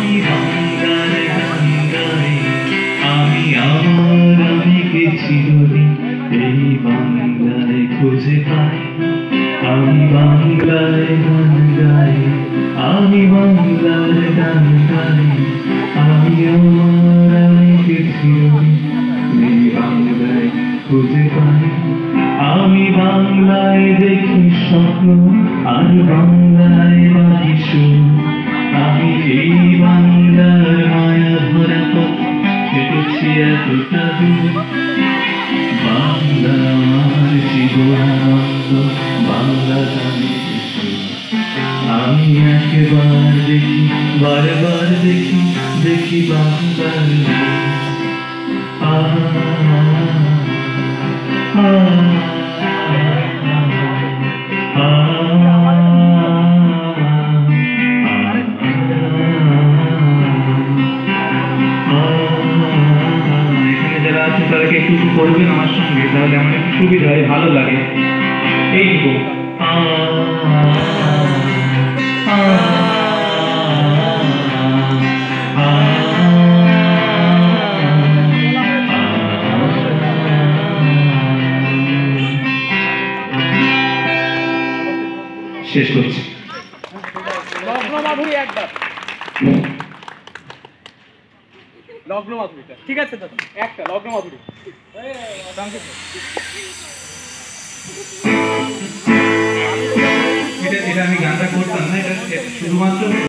আমি বাংলার গান গাই, আমি আমার আবেগে চিরদিন এই বাংলায় খুঁজে পাই। আমি বাংলায় গান গাই, আমি বাংলার গান গাই, আমি আমার আবেগে চিরদিন এই বাংলায় খুঁজে পাই। আমি বাংলায় দেখি স্বপ্ন আর বাংলায় বাঁধি সুর। আমি এই বাংলার মায়া ভরা পথ হেঁটেছি এতটা দূর। বাংলা আমার জীবনানন্দ, বাংলা গানের সুর। আমি একবার দেখি, বারবার দেখি, দেখি বাংলার তাদেরকে একটু করবেন আমার সঙ্গে, তাহলে আমার একটু সুবিধা হয়, ভালো লাগে। এইটুকু শেষ করছি। লগ্ন মাধুরী একবার, লগ্ন মাধুরীটা ঠিক আছে দাদা, একটা লগ্ন মাধুরী। এটা আমি গানটা করতাম না, এটা শুধুমাত্র